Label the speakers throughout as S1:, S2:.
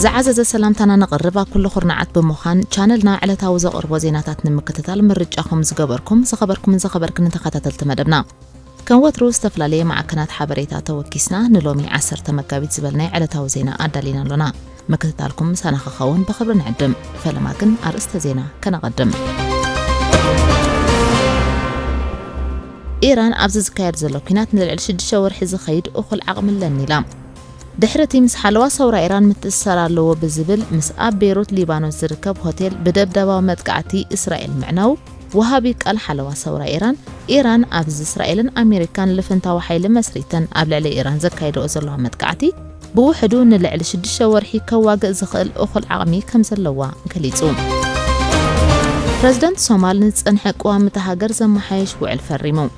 S1: زعزز سلامتنا نقربا كل خرنعات بمخان چانلنا علتاو زقربو زيناتات نمكتتال مرجاكم زغبركم زخبركن انتخاتتل تمدبنا كان وترو استفلاليه مع كنات حبريتا توكيسنا نلومي 10 مكابيت زبلنا علتاو زينا ادالينا لنا مكتتالكم سنخخون بخبر نعدم فلماكن ارست زينا كنقدم إيران أبزز كاير زلو كينات نلعل شد شاور حز خيد أخل عقم اللنيلام دحرتي مس حلوة صورة إيران متأثر لو بزبل مس أب بيروت ليبانوس زركب هوتيل بدبدبا مدقعتي إسرائيل معناو وهابيك الحلوة صورة إيران أبز إسرائيل أمريكان لفنتا وحيل مسريتن قبل على إيران زكايدو زلو مدقعتي بوحدو نلعل شد شاور حي كواق زخل أخل عقمي كم زلوا كليتوم بريزيدنت صومال نصنحق قوام تهاجر زمحايش وعل فريمو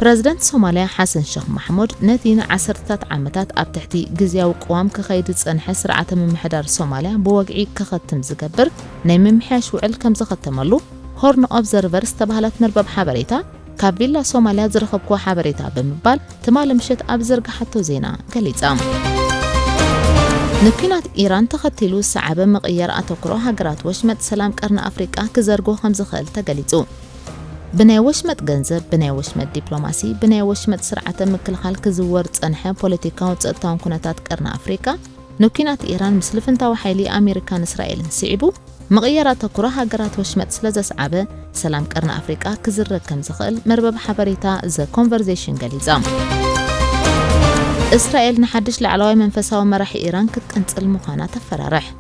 S1: بريزيدنت صوماليا حسن شيخ محمود نتين 10 عامتات اب تحتي غزياو قوام كخيد صنح سرعه ممحدار صوماليا بوقعي كختم زغبر ناي ممحاش وعل كم زختملو هورن اوبزرفر استبهلت مربب حبريتا كابيلا صوماليا زرخبكو حبريتا بمبال تمال مشت اب زرغحتو زينا غليصام نكينات إيران تختلو السعابة مغير أتوكرو هاجرات وشمت سلام قرن أفريقيا كزرقو خمز خيل تقليتو بناي وشمت جنزب بناي وشمت دبلوماسي بناي وشمت سرعة مكل خال كزور تصنحة بوليتيكا وتصطان كونتات قرن أفريقيا نكينات إيران مسلفنتا وحيلي أمريكان إسرائيل نسيعبو مغير أتوكرو هاجرات وشمت سلازة سعابة سلام قرن أفريقيا كزرق خمز خيل مربب حبريتا ذا كونفرزيشن قليزام إسرائيل نحدش لعلوي منفسها مرح إيران كتنصل مخانا تفرارح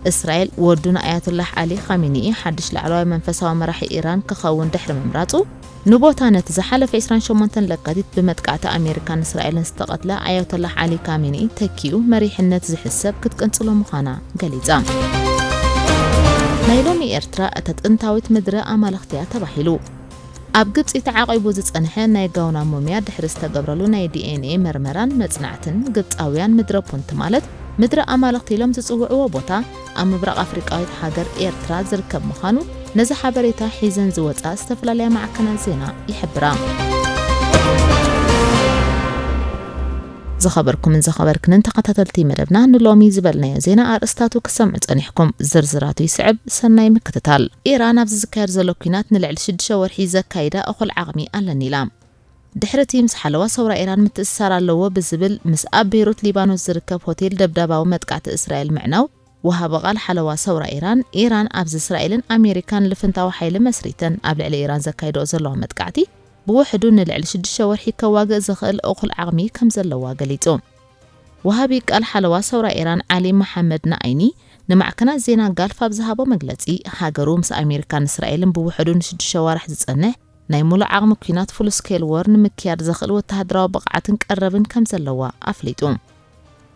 S1: إسرائيل ودون آيات الله علي خامنئي حدش لعلوي منفسها مرح إيران كخون دحر ممراتو نبوتانا تزحل في إسران شمونتن لقادت بمدقعة أمريكان إسرائيل استقتلا آيات الله علي خامنئي تكيو مريحنة زحسب كتنصل مخانا قليزام نايلومي إرترا أتتنتاوت مدرة أمال اختيار تبحيلو أب جبس يتعاقبوا زتصنحة نايقاونا موميا دحر استقبرلو ناي DNA مرمران مصنعتن جبس أويان مدرة بونت مالت مدرة أمالقتيلهم تتصوعوا بوتا أم مبرق أفريقاويت حاجر إيرترا زركب مخانو نزا حبريتا حيزن زوطا استفلاليا مع كنال زينا يحبرا زخبركم من زخبركن انتقتتلتي مدبنا نلومي زبلنا زينا أرستاتو كسمع تصنحكم زرزراتو يسعب سناي مكتتال إيران أبز زكاير زلوكينات نلعل شد شاور حيزة كايدا أخل عغمي ألا نيلام دحرتي مس حلوة صورة إيران متأثر لو بزبل مس أب بيروت ليبانوس زركب هوتيل دبدبا ومدقعة إسرائيل معناو وهابغال حلوة صورة إيران أبز إسرائيل أمريكان لفنتا وحيل مسريتن قبل على إيران زكايدو زلو مدقعتي بوحدو نلعل شد شاور حي كواق زخل أخل عغمي كم زلوا قليتو وهابيك الحلوة صورة إيران علي محمد نايني نمعكنا زينا قال فابزهابو مقلتي هاجرو مس أمريكان إسرائيل بوحدو نشد شوارح زتصنح نايمولا عغم كينات فول سكيل ورن مكيار زخل وتهدراو بقعتن قربن كم زلوا أفليتوم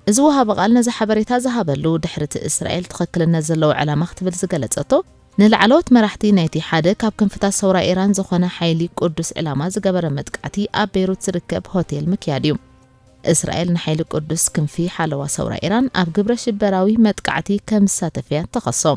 S1: إزوها بقال نزا حبريتا زهابلو دحرت إسرائيل تخكل النزلو على مختبل زقلتاتو نلعلوت مرحتي نايتي حادة كاب كنفتا صورة إيران زخونا حيلي قدس علامة زقبر مدقعتي أب بيروت زركب هوتيل مكياديوم إسرائيل نحيلي قدس كنفي حالوا صورة إيران أب قبر شبراوي مدقعتي كم ساتفيا تخصم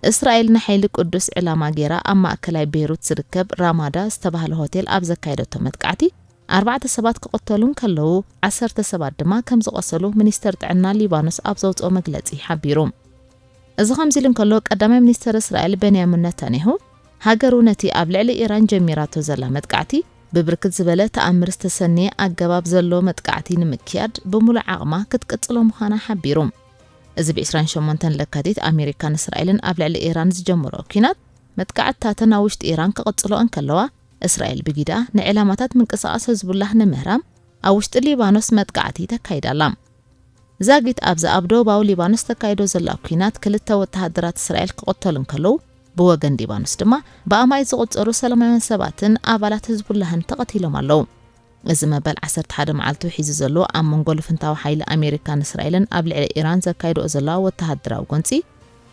S1: إسرائيل نحيلي قدس علامة جيرا أما أكلاي بيروت زركب رامادا استبه الهوتيل أب زكايدوتو مدقعتي 4 سبات كقتلون كلو 10 سبات دما كم زقصلو منستر طعنا ليبانوس أب زوطو مقلتي حبيروم إذا خمزيلن كلو قدامي منستر إسرائيل بنيامين نتانياهو هاجرو نتي أب لعلي إيران جميراتو زلا مدقعتي ببركت زبالة تأمر استسنية أجاباب زلو مدقعتي نمكياد بمولع عغما كتقتلو مخانا حبيروم إذا بإسرائيل شمونتن لكاديت أمريكان إسرائيلن قبل على إيران زجمرو كينات مدقعت تاتنا وشت إيران كقتلو أنكلوا إسرائيل بجدا نعلامات من قصاص حزب الله نمهرام أو وشت ليبانوس مدقعتي تكايدا لام زاقيت أبز أبدو باو ليبانوس تكايدو زلاو كينات كلتا وتهدرات إسرائيل كقتلن كلو بوغن ليبانوس دما بأماي زغطرو سلامي سباتن أبالات حزب الله تقتيلهم اللو إذا ما بال 11 معلتو حيز زلو أم منقول فنتاو حيل أمريكان إسرائيلن قبل على إيران زكايدو زلاو وتهدراو قنسي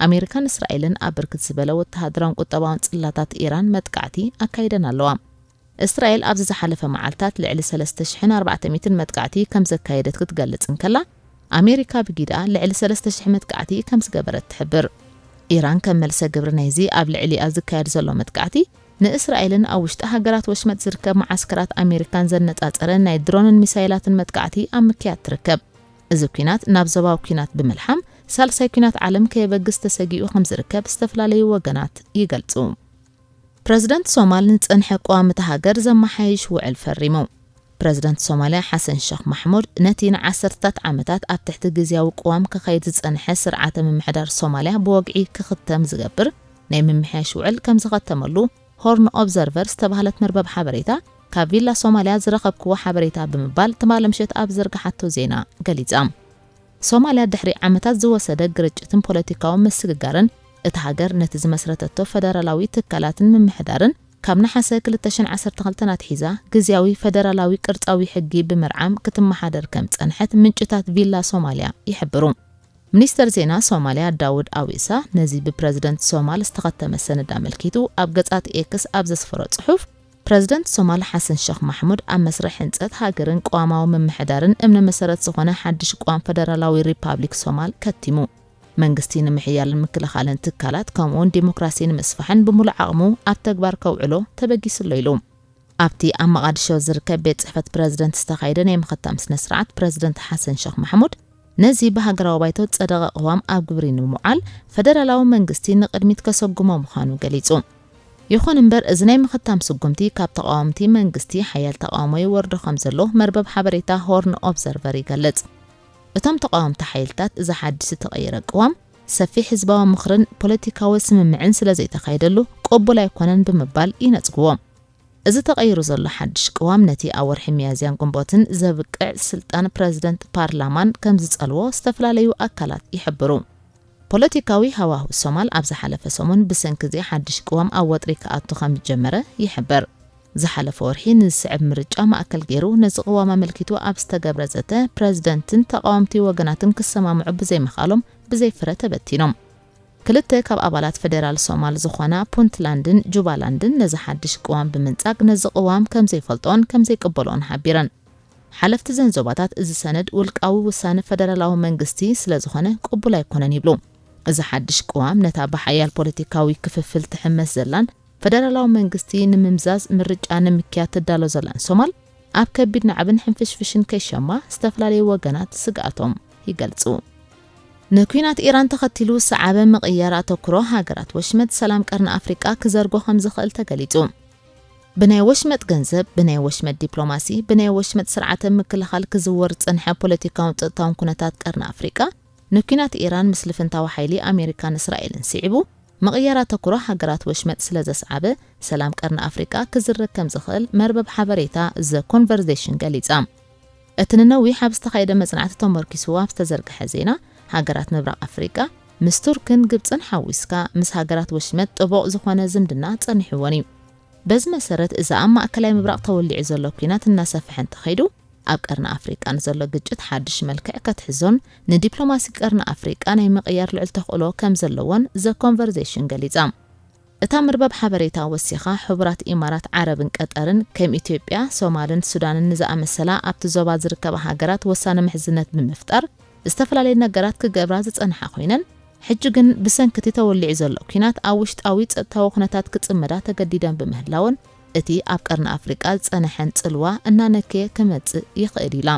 S1: أمريكان إسرائيلن أبركت زبالة وتهدراو قطبان صلاتات إيران مدقعتي أكايدن اللوام إسرائيل أبز حلفة معلتات لعلي 3400 مدقعتي كم زكايدت كتقلت انكلا أمريكا بجدا لعلي 3000 مدقعتي كم زقبرت تحبر إيران كمل سجبر نيزي قبل علي أزكايد زلو مدقعتي نإسرائيلن أوشت هاجرات وشمت زركب معسكرات أمريكان زنت أتقرن ناي درون الميسايلات المدقعتي أم كيات تركب إذا كينات نابزباو كينات بملحم ሳልሳይ ኩናት ዓለም ከየበግስ ተሰጊኡ ከም ዝርከብ ዝተፈላለዩ ወገናት ይገልጹ። ፕሬዝዳንት ሶማልን ጽንሐ ቋምቲ ሃገር ዘመሓይሽ ውዕል ፈሪሙ። ፕሬዝዳንት ሶማሊያ ሐሰን ሼኽ መሕሙድ ነቲ ንዓሰርታት ዓመታት ኣብ ትሕቲ ግዝያዊ ቅዋም ክኸይድ ዝጸንሐ ስርዓተ ምምሕዳር ሶማሊያ ብወግዒ ክኽተም ዝገብር ናይ ምምሕያሽ ውዕል ከም ዝኸተመሉ ሆርን ኦብዘርቨር ዝተባህለት መርበብ ሓበሬታ ካብ ቪላ ሶማሊያ ዝረኸብክዎ ሓበሬታ ብምባል ትማለምሸት ኣብ ዘርግሓቶ ዜና ገሊጻ። ሶማሊያ ድሕሪ ዓመታት ዝወሰደ ግርጭትን ፖለቲካዊ መስግጋርን እቲ ሃገር ነቲ ዝመስረተቶ ፌደራላዊ ትካላትን ምምሕዳርን ካብ ነሐሰ 2012 ኣትሒዛ ግዝያዊ ፌደራላዊ ቅርጻዊ ሕጊ ብምርዓም ክትመሓደር ከም ጸንሐት ምንጭታት ቪላ ሶማሊያ ይሕብሩ። ሚኒስተር ዜና ሶማሊያ ዳውድ አዊሳ ነዚ ብፕሬዝዳንት ሶማል ዝተኸተመ ሰነድ አመልኪቱ ኣብ ገጻት ኤክስ ኣብ ዘስፈሮ ጽሑፍ ፕሬዝዳንት ሶማል ሐሰን ሼኽ መሕሙድ ኣብ መስርሕ ህንጸት ሃገርን ቋማዊ ምምሕዳርን እምነ መሰረት ዝኾነ ሓድሽ ቋም ፌደራላዊ ሪፓብሊክ ሶማል ከቲሙ መንግስቲ ንምሕያልን ምክልኻልን ትካላት ከምኡውን ዲሞክራሲን መስፋሕን ብሙሉእ ዓቕሙ ኣብ ተግባር ከውዕሎ ተበጊስሎ ኢሉ። ኣብቲ ኣብ መቓዲሾ ዝርከብ ቤት ጽሕፈት ፕሬዝዳንት ዝተኻየደ ናይ ምኽታም ስነ ስርዓት ፕሬዝዳንት ሐሰን ሼኽ መሕሙድ ነዚ ብሃገራዊ ባይቶ ጸደቐ ቅዋም ኣብ ግብሪ ንምውዓል ፌደራላዊ መንግስቲ ንቕድሚት ከሰጉሞ ምዃኑ ገሊጹ። ይኹን እምበር እዚ ናይ ምኽታም ስጉምቲ ካብ ተቃዋምቲ መንግስቲ ሓያል ተቃውሞ ይወርዶ ከም ዘሎ መርበብ ሓበሬታ ሆርን ኦብዘርቨር ይገልጽ። እቶም ተቃዋምቲ ሓይልታት እዚ ሓድሽ ተቐይረ ቅዋም ሰፊሕ ህዝባዊ ምኽርን ፖለቲካዊ ስምምዕን ስለ ዘይተኻየደሉ ቅቡል ኣይኮነን ብምባል ይነጽግዎ። እዚ ተቐይሩ ዘሎ ሓድሽ ቅዋም ነቲ ኣብ ወርሒ ሚያዝያን ግንቦትን ዘብቅዕ ስልጣን ፕሬዝዳንት ፓርላማን ከም ዝጸልዎ ዝተፈላለዩ ኣካላት ይሕብሩ። ፖለቲካዊ ሃዋህው ሶማል ኣብ ዝሓለፈ ሰሙን ብሰንኪ እዚ ሓድሽ ቅዋም ኣብ ወጥሪ ከኣቱ ከም ጀመረ ይሕበር። ዝሓለፈ ወርሒ ንስዕብ ምርጫ ማእከል ገይሩ ነዚ ቅዋም ኣመልኪቱ ኣብ ዝተገብረ ዘተ ፕሬዝዳንትን ተቃዋምቲ ወገናትን ክሰማምዑ ብዘይምኻሎም ብዘይፍረ ተበቲኖም። ክልተ ካብ ኣባላት ፌደራል ሶማል ዝኾና ፑንትላንድን ጁባላንድን ነዚ ሓድሽ ቅዋም ብምንጻግ ነዚ ቅዋም ከም ዘይፈልጦን ከም ዘይቅበሎን ሓቢረን። ሓለፍቲ ዘንዞባታት እዚ ሰነድ ውልቃዊ ውሳነ ፌደራላዊ መንግስቲ ስለ ዝኾነ ቅቡል ኣይኮነን ይብሉ። እዚ ሓድሽ ቅዋም ነታ ብሓያል ፖለቲካዊ ክፍፍል ትሕመስ ዘላን ፌደራላዊ መንግስቲ ንምምዛዝ ምርጫ ንምክያድ ትዳሎ ዘላን ሶማል ኣብ ከቢድ ናዕብን ሕንፍሽፍሽን ከይሸማ ዝተፈላለዩ ወገናት ስጋኣቶም ይገልጹ። ንኩናት ኢራን ተኸቲሉ ሰዓበ ምቕያር ኣተኩሮ ሃገራት ወሽመጥ ሰላም ቀርኒ ኣፍሪቃ ክዘርጎ ከም ዝኽእል ተገሊጹ። ብናይ ወሽመጥ ገንዘብ፣ ብናይ ወሽመጥ ዲፕሎማሲ፣ ብናይ ወሽመጥ ስርዓተ ምክልኻል ክዝወር ጸንሐ ፖለቲካውን ጸጥታውን ኩነታት ቀርኒ ኣፍሪቃ ንኩናት ኢራን ምስ ልፍንታዊ ሓይሊ ኣሜሪካን እስራኤልን ስዒቡ ምቕያር ኣተኩሮ ሃገራት ወሽመጥ ስለ ዘስዓበ ሰላም ቀርኒ ኣፍሪቃ ክዝረግ ከም ዝኽእል መርበብ ሓበሬታ ዘ ኮንቨርሴሽን ገሊጻ። እቲ ንነዊሕ ኣብ ዝተኻየደ መጽናዕቲ ተመርኪሱ ኣብ ዝተዘርግሐ ዜና ሃገራት ምብራቕ ኣፍሪቃ ምስ ቱርክን ግብፅን ሓዊስካ ምስ ሃገራት ወሽመጥ ጥቡቕ ዝኾነ ዝምድና ጸኒሕዎን እዩ። በዚ መሰረት እዚ ኣብ ማእከላይ ምብራቕ ተወሊዑ ዘሎ ኩናት እናሰፍሐ እንተኸይዱ ኣብ ቀርኒ ኣፍሪቃ ንዘሎ ግጭት ሓድሽ መልክዕ ከትሕዞን ንዲፕሎማሲ ቀርኒ ኣፍሪቃ ናይ ምቕያር ልዕል ተኽእሎ ከም ዘለዎን ዘ ኮንቨርሴሽን ገሊጻ። እታ መርበብ ሓበሬታ ወሲኻ ሕቡራት ኢማራት ዓረብን ቀጠርን ከም ኢትዮጵያ፣ ሶማልን ሱዳንን ንዝኣመሰላ ኣብቲ ዞባ ዝርከባ ሃገራት ወሳነ ምሕዝነት ብምፍጣር ዝተፈላለዩ ነገራት ክገብራ ዝጸንሐ ኮይነን ሕጂ ግን ብሰንኪ ተወሊዑ ዘሎ ኩናት ኣብ ውሽጣዊ ጸጥታዊ ኩነታት ክጽመዳ ተገዲደን ብምህላውን እቲ ኣብ ቀርኒ ኣፍሪቃ ጸንሐን ጽልዋ እናነከየ ክመጽእ ይኽእል ኢላ።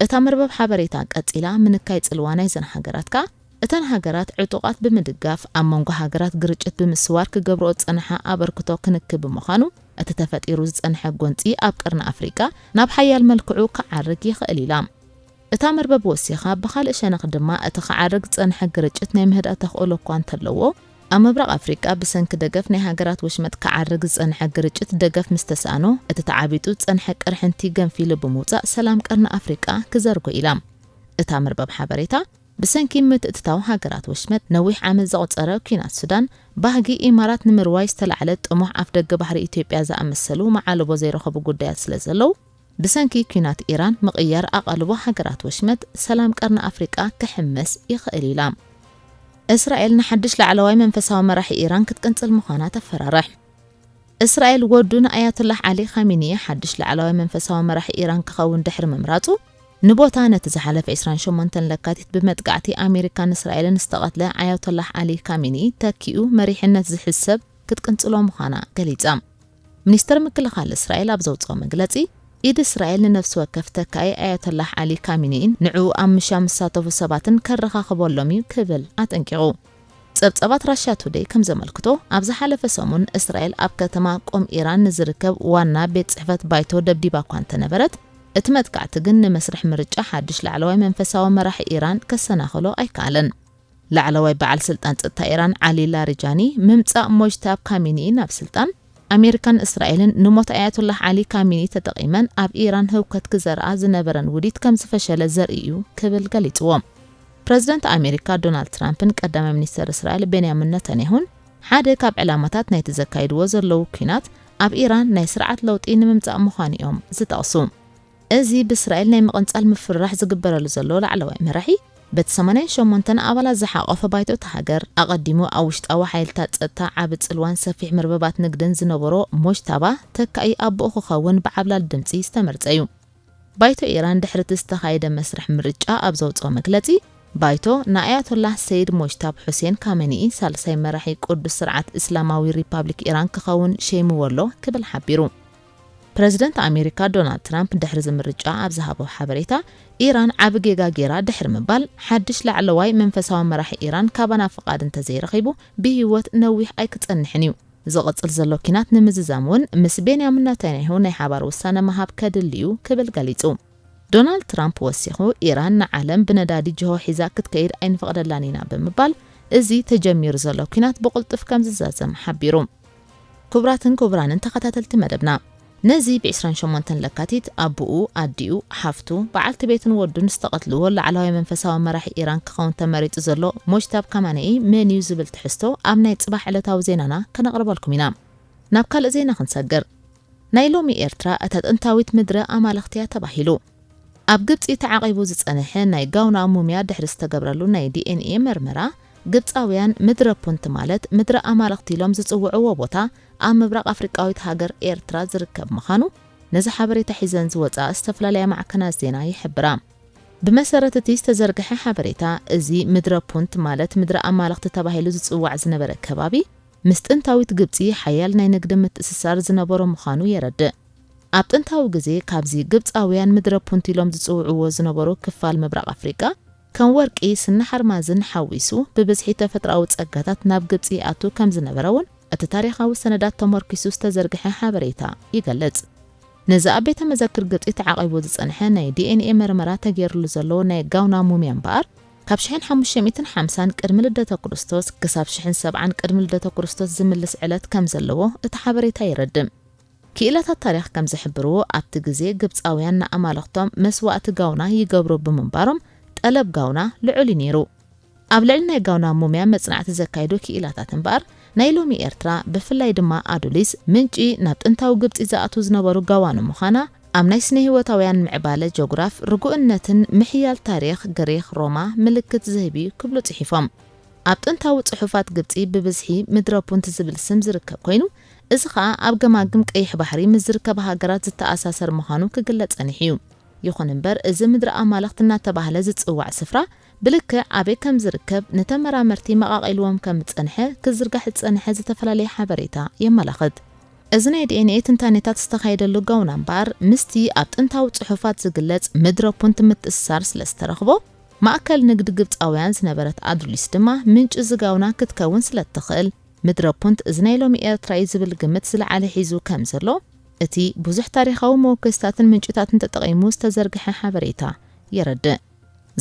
S1: እታ መርበብ ሓበሬታ ቀጺላ ምንካይ ጽልዋ ናይ ዘን ሃገራትካ እተን ሃገራት ዕጡቓት ብምድጋፍ ኣብ መንጎ ሃገራት ግርጭት ብምስዋር ክገብርኦ ጸንሐ ኣበርክቶ ክንክብ ብምዃኑ እቲ ተፈጢሩ ዝጸንሐ ጎንፂ ኣብ ቀርኒ ኣፍሪቃ ናብ ሓያል መልክዑ ክዓርግ ይኽእል ኢላ። እታ መርበብ ወሲኻ ብኻልእ ሸነኽ ድማ እቲ ክዓርግ ጸንሐ ግርጭት ናይ ምህዳእ ተኽእሎ እኳ እንተለዎ ኣብ ምብራቕ ኣፍሪቃ ብሰንኪ ደገፍ ናይ ሃገራት ወሽመጥ ክዓርግ ዝጸንሐ ግርጭት ደገፍ ምስ ተሳእኖ እቲ ተዓቢጡ ጸንሐ ቅርሕንቲ ገንፊሉ ብምውጻእ ሰላም ቀርኒ ኣፍሪቃ ክዘርጎ ኢላ። እታ መርበብ ሓበሬታ ብሰንኪ ምትእትታው ሃገራት ወሽመጥ ነዊሕ ዓመት ዘቑፀረ ኩናት ሱዳን ባህጊ ኢማራት ንምርዋይ ዝተላዕለ ጥሙሕ ኣፍ ደገ ባሕሪ ኢትዮጵያ ዝኣመሰሉ መዓልቦ ዘይረኸቡ ጉዳያት ስለ ዘለው ብሰንኪ ኩናት ኢራን ምቕያር ኣቓልቦ ሃገራት ወሽመጥ ሰላም ቀርኒ ኣፍሪቃ ክሕመስ ይኽእል ኢላ። እስራኤል ንሓድሽ ላዕለዋይ መንፈሳዊ መራሒ ኢራን ክትቅንጽል ምዃና ተፈራርሕ። እስራኤል ወዱን ኣያቶላህ ዓሊ ኻሜኒ ሓድሽ ላዕለዋይ መንፈሳዊ መራሒ ኢራን ክኸውን ድሕሪ ምምራጹ ንቦታ ነቲ ዝሓለፈ 28 ለካቲት ብመጥቃዕቲ ኣሜሪካን እስራኤልን ዝተቐትለ ኣያቶላህ ዓሊ ኻሜኒ ተኪኡ መሪሕነት ዝሕሰብ ክትቅንጽሎ ምዃና ገሊጻ። ሚኒስተር ምክልኻል እስራኤል ኣብ ዘውፅኦ መግለጺ ኢድ እስራኤል ንነፍስ ወከፍ ተካይ አያተላህ አሊ ካሚኒን ንዑ አምሻም ሳተፉ ሰባትን ከረኻኽቦሎም ክብል አጠንቂቑ ጸብጸባት ራሽያ ቱዴይ ከም ዘመልክቶ ኣብ ዝሓለፈ ሰሙን እስራኤል ኣብ ከተማ ቆም ኢራን ዝርከብ ዋና ቤት ጽሕፈት ባይቶ ደብዲባ እኳ እንተነበረት እቲ መጥቃዕቲ ግን ንመስርሕ ምርጫ ሓድሽ ላዕለዋይ መንፈሳዊ መራሒ ኢራን ከሰናኽሎ ኣይከኣለን ላዕለዋይ በዓል ስልጣን ጸጥታ ኢራን ዓሊ ላሪጃኒ ምምጻእ ሞጅታብ ካሚኒ ናብ ስልጣን አሜሪካን እስራኤልን ንሞት አያቱላህ አሊ ካሚኒ ተጠቂመን ኣብ ኢራን ህውከት ክዘርአ ዝነበረን ውዲት ከም ዝፈሸለ ዘርእዩ ክብል ገሊጽዎም ፕሬዝዳንት አሜሪካ ዶናልድ ትራምፕን ቀዳማይ ሚኒስትር እስራኤል ቤንያሚን ኔታንያሁን ሓደ ካብ ዕላማታት ናይ ተዘካይድዎ ዘለዉ ኩናት ኣብ ኢራን ናይ ስርዓት ለውጢ ንምምጻእ ምዃንኦም ዝጠቕሱ እዚ ብእስራኤል ናይ መቐንጻል ምፍራሕ ዝግበረሉ ዘሎ ላዕለዋይ መራሒ በቲ 88 ኣባላት ዝሓቆፈ ባይቶ ተሃገር ኣቐዲሙ ኣብ ውሽጣዊ ሓይልታት ጸጥታ ዓብ ጽልዋን ሰፊሕ ምርበባት ንግድን ዝነበሮ ሞጅታባ ተካኢ ኣቦኡ ክኸውን ብዓብላል ድምፂ ዝተመርጸ እዩ ባይቶ ኢራን ድሕሪ ዝተኻየደ መስርሕ ምርጫ ኣብ ዘውፅኦ መግለጺ ባይቶ ንኣያቶላህ ሰይድ ሞጅታብ ሁሴን ካሜኒኢ ሳልሳይ መራሒ ቅዱስ ስርዓት እስላማዊ ሪፓብሊክ ኢራን ክኸውን ሸይምዎሎ ክብል ሓቢሩ ፕሬዝዳንት አሜሪካ ዶናልድ ትራምፕ ድሕሪ ዝምርጫ ኣብ ዝሃቦ ሓበሬታ ኢራን ዓብ ጌጋ ጌራ ድሕሪ ምባል ሓድሽ ላዕለዋይ መንፈሳዊ መራሒ ኢራን ካባና ፍቃድ እንተዘይረኺቡ ብህይወት ነዊሕ ኣይክጸንሕን እዩ ዝቕጽል ዘሎ ኩናት ንምዝዛም እውን ምስ ቤንያሚን ኔታንያሁ ናይ ሓባር ውሳነ መሃብ ከድልዩ ክብል ገሊጹ ዶናልድ ትራምፕ ወሲኹ ኢራን ንዓለም ብነዳዲ ጅሆ ሒዛ ክትከይድ ኣይንፈቕደላን ኢና ብምባል እዚ ተጀሚሩ ዘሎ ኩናት ብቕልጡፍ ከም ዝዛዘም ሓቢሩ ክቡራትን ክቡራንን ተኸታተልቲ መደብና ነዚ ብ28 ለካቲት አቡኡ አዲኡ ሓፍቱ በዓልቲ ቤትን ወዱን ዝተቐትልዎ ላዕለዋይ መንፈሳዊ መራሒ ኢራን ክኸውን ተመሪጡ ዘሎ ሞጅታብ ካማኒኢ መን እዩ ዝብል ትሕዝቶ ኣብ ናይ ጽባሕ ዕለታዊ ዜናና ከነቕርበልኩም ኢና ናብ ካልእ ዜና ክንሰግር ናይ ሎሚ ኤርትራ እታ ጥንታዊት ምድሪ ኣማልኽትያ ተባሂሉ ኣብ ግብፂ ተዓቂቡ ዝጸንሐ ናይ ጋውና ሙምያ ድሕሪ ዝተገብረሉ ናይ ዲኤንኤ ምርመራ ግብፃውያን ምድረ ፑንት ማለት ምድረ ኣማልኽቲ ኢሎም ዝጽውዕዎ ቦታ ኣብ ምብራቕ ኣፍሪቃዊት ሃገር ኤርትራ ዝርከብ ምዃኑ ነዚ ሓበሬታ ሒዘን ዝወፃ ዝተፈላለያ ማዕከናት ዜና ይሕብራ ብመሰረት እቲ ዝተዘርግሐ ሓበሬታ እዚ ምድረ ፑንት ማለት ምድረ ኣማልኽቲ ተባሂሉ ዝጽዋዕ ዝነበረ ከባቢ ምስ ጥንታዊት ግብፂ ሓያል ናይ ንግዲ ምትእስሳር ዝነበሮ ምዃኑ የረድእ ኣብ ጥንታዊ ግዜ ካብዚ ግብፃውያን ምድረ ፑንት ኢሎም ዝጽውዕዎ ዝነበሩ ክፋል ምብራቕ ኣፍሪቃ ከም ወርቂ ስነሓርማዝን ሓዊሱ ብብዝሒ ተፈጥራዊ ጸጋታት ናብ ግብፂ ኣቱ ከም ዝነበረውን እቲ ታሪኻዊ ሰነዳት ተመርኪሱ ዝተዘርግሐ ሓበሬታ ይገልጽ ነዚ ኣብ ቤተ መዘክር ግብፂ ተዓቂቡ ዝጸንሐ ናይ ዲኤንኤ ምርመራ ተገይሩሉ ዘሎ ናይ ጋውና ሙምያ እምበኣር ካብ 1550 ቅድሚ ልደተ ክርስቶስ ክሳብ 1070 ቅድሚ ልደተ ክርስቶስ ዝምልስ ዕለት ከም ዘለዎ እቲ ሓበሬታ ይረድም ክኢላታት ታሪኽ ከም ዝሕብርዎ ኣብቲ ግዜ ግብፃውያን ንኣማልኽቶም መስዋእቲ ጋውና ይገብሩ ብምንባሮም ጠለብ ጋውና ልዑል ነይሩ ኣብ ልዕሊ ናይ ጋውና ሙምያ መጽናዕቲ ዘካይዱ ክኢላታት እምበኣር ናይ ሎሚ ኤርትራ ብፍላይ ድማ ኣዱሊስ ምንጪ ናብ ጥንታዊ ግብፂ ዝኣቱ ዝነበሩ ጋዋኑ ምዃና ኣብ ናይ ስነ ህይወታውያን ምዕባለ ጂኦግራፍ ርጉእነትን ምሕያል ታሪኽ ግሪክ ሮማ ምልክት ዝህቢ ክብሉ ጽሒፎም ኣብ ጥንታዊ ጽሑፋት ግብፂ ብብዝሒ ምድረ ፑንት ዝብል ስም ዝርከብ ኮይኑ እዚ ኸኣ ኣብ ገማግም ቀይሕ ባሕሪ ምስ ዝርከባ ሃገራት ዝተኣሳሰር ምዃኑ ክግለጽ ጸኒሑ ይኹን እምበር እዚ ምድሪ ኣማልኽቲ እናተባህለ ዝጽዋዕ ስፍራ ብልክዕ ኣበይ ከም ዝርከብ ንተመራመርቲ መቓቒልዎም ከም ዝጸንሐ ክዝርጋሕ ዝጸንሐ ዝተፈላለየ ሓበሬታ የመላኽት እዚ ናይ ዲኤንኤ ትንታኔታት ዝተኻየደሉ ጋውና እምበኣር ምስቲ ኣብ ጥንታዊ ጽሑፋት ዝግለጽ ምድረ ፑንት ምትእስሳር ስለዝተረኽቦ ማእከል ንግዲ ግብፃውያን ዝነበረት ኣዱሊስ ድማ ምንጭ ዝጋውና ክትከውን ስለትኽእል ምድረ ፑንት እዚ ናይ ሎሚ ኤርትራ ዝብል ግምት ዝለዓለ ሒዙ ከም ዘሎ እቲ ብዙሕ ታሪኻዊ መወከስታትን ምንጭታትን ተጠቒሙ ዝተዘርግሐ ሓበሬታ የረድእ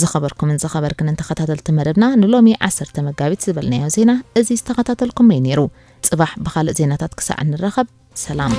S1: ዝኸበርኩምን ዝኸበርክንን ተኸታተልቲ መደብና ንሎሚ 10 መጋቢት ዝበልናዮ ዜና እዚ ዝተኸታተልኩም ነይሩ ጽባሕ ብኻልእ ዜናታት ክሳዕ እንረኸብ ሰላም